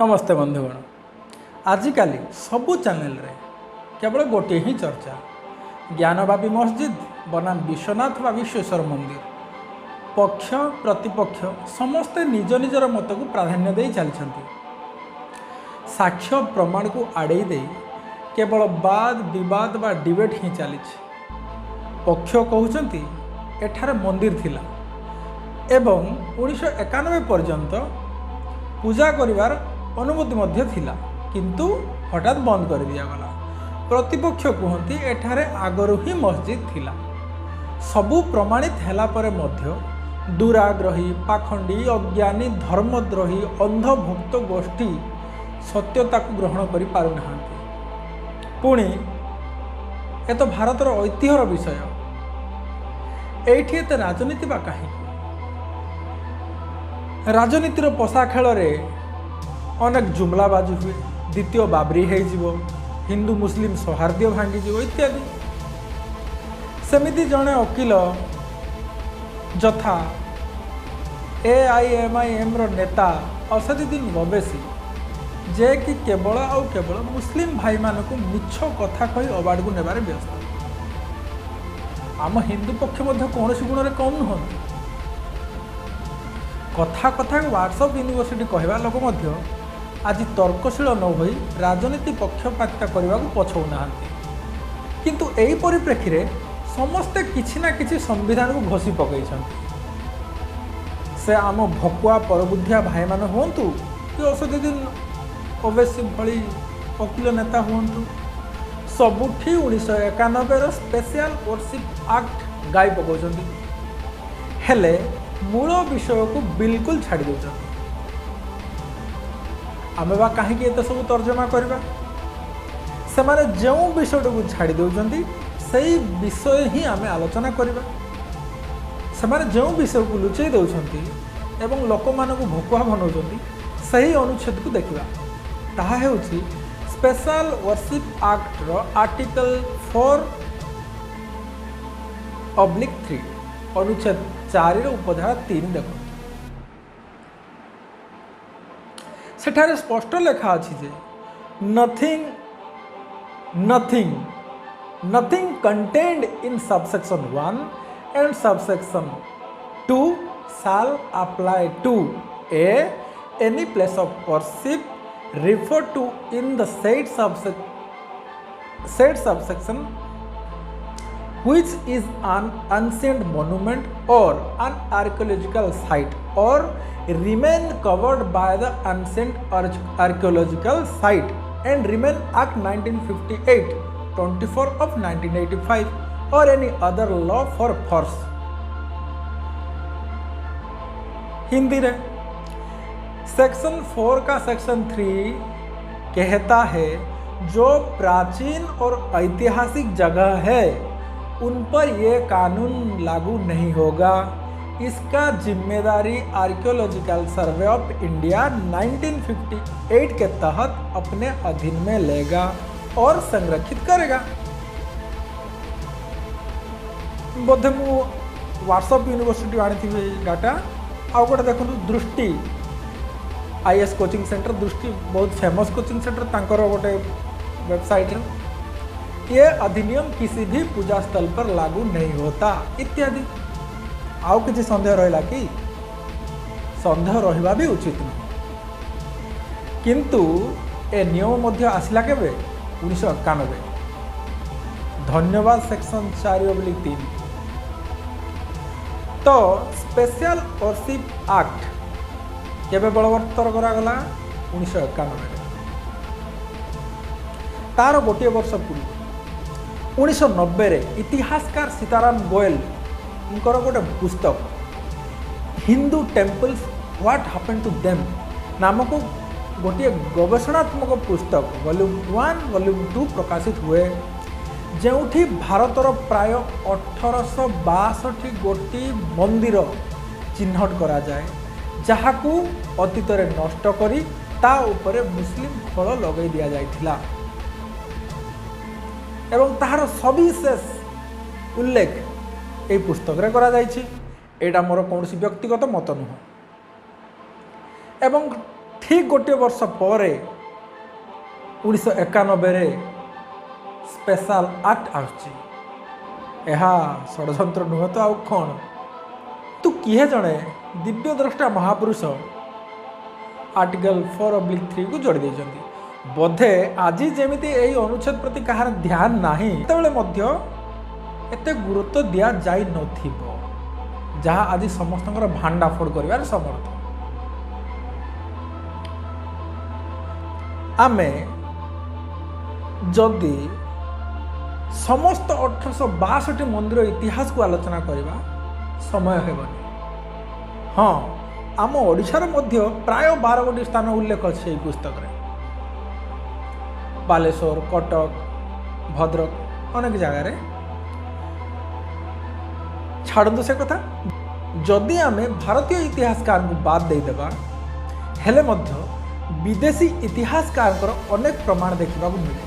नमस्ते बंधुगण। आजिकल सबु चैनल रे केवल गोटे ही चर्चा ज्ञानवापी मस्जिद बनाम विश्वनाथ व विश्वेश्वर मंदिर। पक्ष प्रतिपक्ष समस्ते निज निजर मत को प्राधान्य दे चलती। साक्ष्य प्रमाण को आड़े दे केवल वाद विवाद व डिबेट ही चली। पक्ष कहते एठार मंदिर थिला एवं 1991 पर्यंत पूजा करिवार अनुमति मध्य थिला, किंतु हठात बंद कर दिया गला। प्रतिपक्ष कहते एठारे आगरू ही मस्जिद थिला। सबु प्रमाणित हैला परे मध्य दुराग्रही पाखंडी अज्ञानी धर्मद्रोही अंधभक्त गोष्ठी सत्यता को ग्रहण करि पारु नाहांती। पुणी ए तो भारतर ऐतिह्यर विषय, एठी एते राजनीति बा कहीं। राजनीतिर पशा खेल अनेक जुमलाबाजी हुए, द्वितीय बाबरी हो, हिंदू मुस्लिम सौहार्द्य भांगी इत्यादि। सेमिति जड़े वकिल जथा AIMIM रो नेता असदुद्दीन ओवैसी जे कि केवल केवल मुस्लिम भाई मानक मिछ कथा कही अवार्ड को नेबारे व्यस्त। आम हिंदू पक्ष कौन गुण कम नुहति। कथा कथा व्हाट्सएप यूनिवर्सिटी कहवा लोक आज तर्कशील न हो राजनीति पक्षपातिता करने को पछौना। किंतु एही परिप्रेक्षी रे समस्ते किछि ना किछि संविधान को घोषी पकई। से आम भकुआ परबुद्धिया भाई मान हुंतु कि असदुद्दीन ओवैसी भली वकील नेता हुंतु, सबुठी 1991 स्पेशल वर्शिप एक्ट गाई पकाउछन्ति, हेले मूल विषय को बिल्कुल छाड़ी दौरान। आम बा कहीं एत सब तर्जमा करवा। से माने जो विषय को छाड़ी दौरान से विषय ही आम आलोचना करवा। से माने जो विषय को लुचई दौरान एवं लोक मान भकुआ बनाऊँ सही अनुच्छेद को देखा। ताहा हेउछि स्पेशल वर्शिप एक्ट रो आर्टिकल 4/3 अनुच्छेद 4 उपधारा 3 देख। सेठारे स्पष्ट लेखा अछि जे nothing contained in subsection 1 and subsection 2 shall apply to any place of worship referred to in the said subsection which is an ancient monument or an archaeological site or remain covered by the ancient archaeological site and remain Act 1958 24 of 1985 or any other law for force। Hindi रे section 4 का section 3 कहता है जो प्राचीन और ऐतिहासिक जगह है उन पर यह कानून लागू नहीं होगा। इसका जिम्मेदारी आर्कियोलॉजिकल सर्वे ऑफ इंडिया 1958 के तहत अपने अधीन में लेगा और संरक्षित करेगा। बोधे मु व्हाट्सएप यूनिवर्सिटी आनी डाटा आउ गोटे देखो दृष्टि IS कोचिंग सेंटर। दृष्टि बहुत फेमस कोचिंग सेंटर, तांकर गोटे वेबसाइट है। ये अधिनियम किसी भी पूजा स्थल पर लागू नहीं होता इत्यादि। आउ किसी संदेह रहा कि संदेह रहा भी उचित नहीं, किंतु ए नियम मध्य आसला केबे 1991। धन्यवाद सेक्शन 4/3। तो स्पेशल वर्शिप एक्ट केबे बलवत्तर करागला 1991। तार गोटे वर्ष पूर्व 1990 रे इतिहासकार सीताराम गोयल उनकर गोटे पुस्तक Hindu temples what happened to them नामक गोटे गवेषणात्मक पुस्तक वॉल्यूम 1 वॉल्यूम 2 प्रकाशित हुए, जोठी भारतर प्राय 1862 गोटी मंदिर चिन्हट करा जाए जहाकू अतीत नष्ट करी ता उपरे मुस्लिम फल लगे दिया जाइथिला एवं ताहार सविशेष उल्लेख ए पुस्तक रे करा जाइछि। एटा मोर कौन व्यक्तिगत मत नुह। एवं ठीक गोटे वर्ष पर 1991 स्पेशल एक्ट आउची षड्यंत्र नुह तो आउ कौन तू किए जड़े दिव्य द्रष्टा महापुरुष आर्टिकल 4/3 को जोड़ी देइछंती बोधे आज जमी यही अनुच्छेद प्रति कहार ध्यान नहीं एते गुरुत्व दिया जाई नथिबो जहाँ आज समस्त भांडा फोड़ कर समर्थ आमे जदि समस्त 1862 मंदिर इतिहास को आलोचना करवा समय हेबनी हाँ आम ओडिशार मध्य प्राय 12 गोटी स्थान उल्लेख अच्छे पुस्तक रे बालेश्वर कटक भद्रक अनेक जगार छाड़ू से कथा जदि आमे भारतीय इतिहासकार को बाद दे देबा हेले मध्य विदेशी इतिहासकार अनेक प्रमाण देखा मिले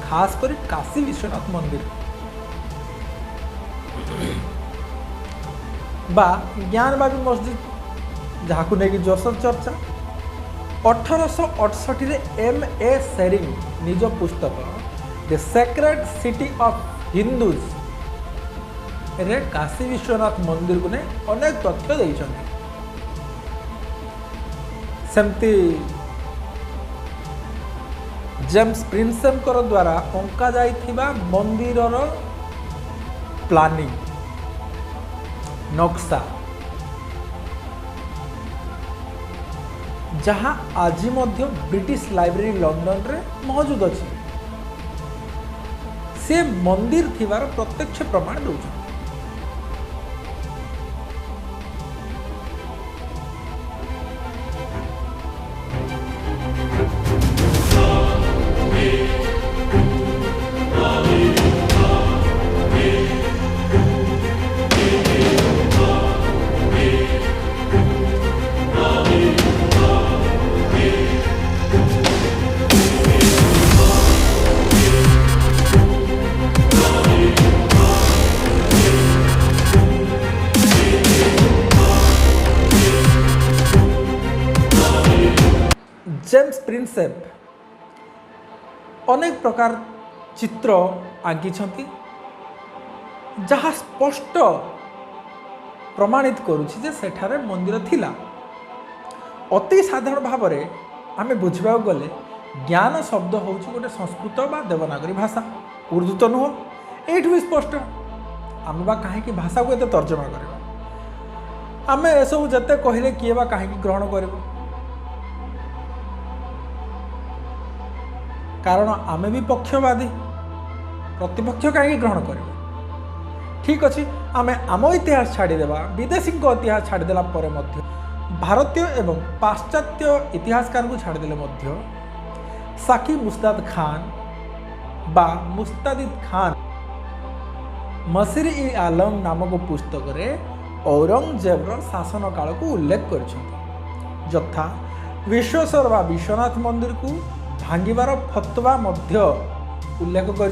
खास कर काशी विश्वनाथ मंदिर बा ज्ञानबाबी मस्जिद जहाँ नहीं जोरसोर चर्चा 1868 एम ए सेरिंग निज पुस्तक the sacred city of Hindus रे काशी विश्वनाथ मंदिर को अनेक तथ्य देइछन्ति सेमती जेम्स प्रिंसेप द्वारा अंका जाइथिबा मंदिरर प्लानिंग नक्शा जहाँ आज मध्य ब्रिटिश लाइब्रेरी लंदन रे मौजूद अछि से मंदिर थिबार प्रत्यक्ष प्रमाण दउछ जेम्स प्रिंसेप अनेक प्रकार चित्र आंकिछंती जहाँ स्पष्ट प्रमाणित करुछि जे सेठारे मंदिर थिला अति साधारण भाव में आमे बुझा गले ज्ञान शब्द होछि गोटे संस्कृत बा देवनागरी भाषा उर्दू तो नुह एठू भी स्पष्ट आमे बा कहीं भाषा को एते तर्जमा करबा आमे एसबू जते कहले किए बा कहीं ग्रहण करबो कारण आमे भी पक्षवादी प्रतिपक्ष कहीं ग्रहण करें ठीक अच्छे आमे आम इतिहास छाड़देवा विदेशी इतिहास छाड़देला भारतीय एवं पाश्चात्य इतिहासकार को छाड़देले साकी मुस्ताद खान बा मुस्तादिद खान मसीर-इ आलम नामक पुस्तक रे औरंगजेबर शासन काल को उल्लेख कर यथा विश्वेश्वर बा विश्वनाथ मंदिर को भांगिबार फतवा मध्य उल्लेख कर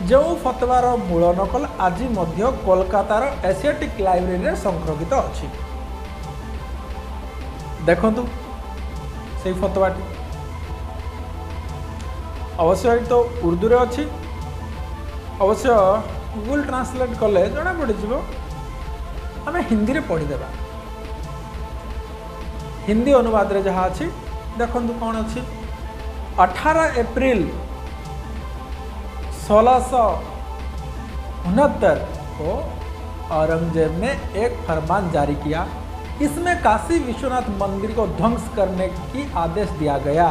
जो फतवार मूल नकल आज मध्य कोलकातार एशियाटिक लाइब्रेरी रे संरक्षित अच्छी देखंतु से फतवाटी अवश्य तो उर्दू रे अच्छी अवश्य गूगल ट्रांसलेट कले जना पड़ आम हिंदी रे पढ़ीदेवा हिंदी अनुवाद रे जहाँ अच्छी देखंतु कौन अच्छी 18 अप्रैल 1669 को औरंगजेब ने एक फरमान जारी किया। इसमें काशी विश्वनाथ मंदिर को ध्वंस करने की आदेश दिया गया।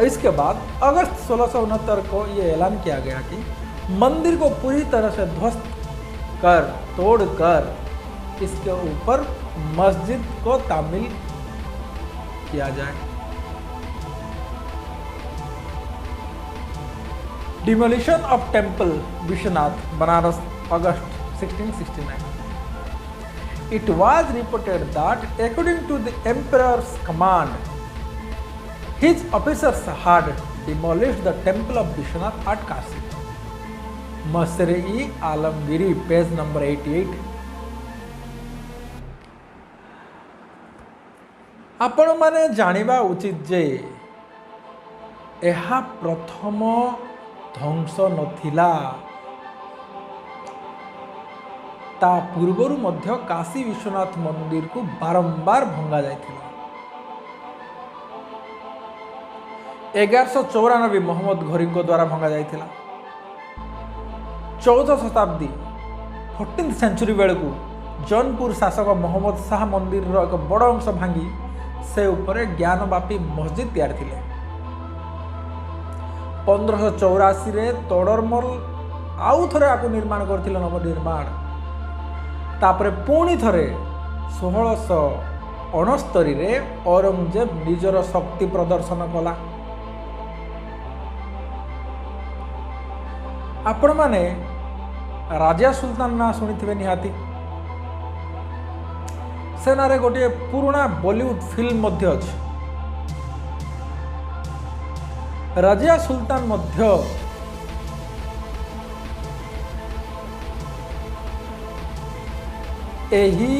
इसके बाद अगस्त 1669 को ये ऐलान किया गया कि मंदिर को पूरी तरह से ध्वस्त कर तोड़कर इसके ऊपर मस्जिद को तामील किया जाए। Demolition of temple Vishwanath Banaras August 1669. It was reported that according to the emperor's command, his officers had demolished the temple of Vishwanath at Kashi. Mashre-e Alamgiri, page number 88. आपण माने जानिबा उचित जे एहा प्रथम ध्वंस नथिला। ता पूर्वरु मध्य काशी विश्वनाथ मंदिर को बारंबार भंगा जाइथिला। 1194 मोहम्मद घोरी को द्वारा भंगा जाइथिला। 14 शताब्दी 14th सेंचुरी बेलू जौनपुर शासक मोहम्मद शाह मंदिर रो एक बड़ अंश भांगी से उपरे ज्ञानवापी मस्जिद तैयार थिले। 1584 रे तोडरमल आउ थरे आकु निर्माण करथिले नवनिर्माण। तापरे पुणी थरे 1669 रे औरंगजेब निजर शक्ति प्रदर्शन कला। आपण माने राजा सुल्तान ना शुणिथिबे निहाती। सेनारे गोटे पुराना बॉलीवुड फिल्म मध्य अछि। राजा सुल्तान मध्य एही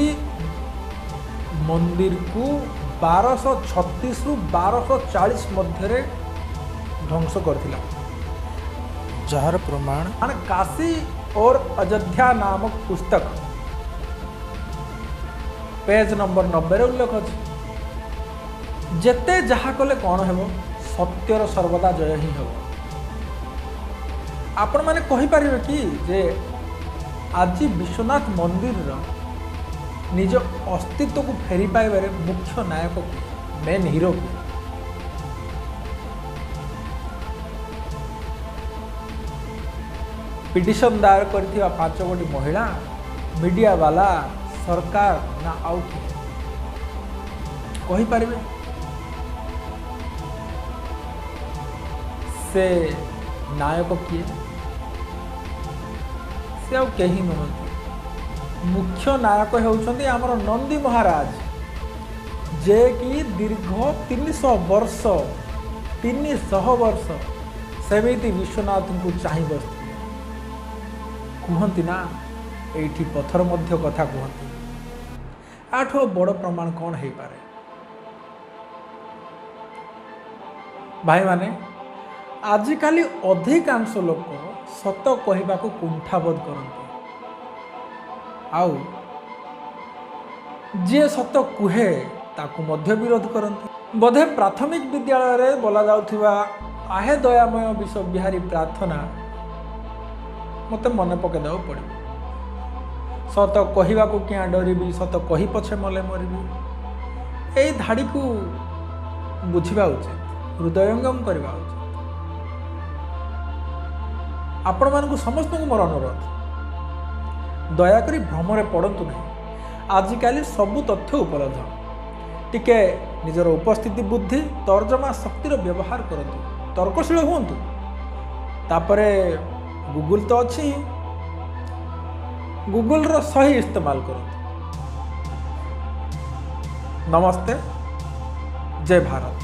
मंदिर को 1236 रु 1240 मध्य ध्वंस करथिला। जार प्रमाण काशी और अयोध्या नामक पुस्तक पेज नंबर 90 रे उल्लेख अछि। जेते जहा कले कौन हेबो सत्यर सर्वदा जय ही हेबो। आपण माने कहि परिबे कि जे आज विश्वनाथ मंदिर रो निज अस्तित्व को फेरी पाइबारे मुख्य नायक को मेन हीरो को पिटिशन दायर करथिबा 5 गोटी महिला मीडिया वाला सरकार ना आउ कहि परिबे से नायक किए से आउ कहीं नुहति। मुख्य नायक होउछन्ती हमर नंदी महाराज जे कि दीर्घ 300 वर्ष सेमिति विश्वनाथ को चाहि बसथिले। कहती ना एठी पत्थर मध्य कथा कहती। आठ बड़ प्रमाण कौन हो पारे भाई माने आजिकाली अधिकांश लोक सत कहवा को कुंठाबोध करते। आउ जे सत कुहे ताकू मध्य विरोध करते। बोधे प्राथमिक विद्यालय रे बोला जाउथिबा आहे दयामय विश्व बिहारी प्रार्थना मते मन पकेदेव पड़े। सत कहवा को क्या डरबी सत कही पछे मले मरबी यही धाड़ी को बुझा उचित हृदयंगम करवा उचित। आपण मानकु समस्त को मोर अनुरोध दयाकरी भ्रमरे पड़तु नहीं। आजिकाली सबु तथ्य उपलब्ध टिके निजर उपस्थिति बुद्धि तर्जमा शक्तिर व्यवहार करतु। तर्कशील हुंतु। तापरे गूगल तो अच्छी गूगल रो सही इस्तेमाल करो। नमस्ते जय भारत।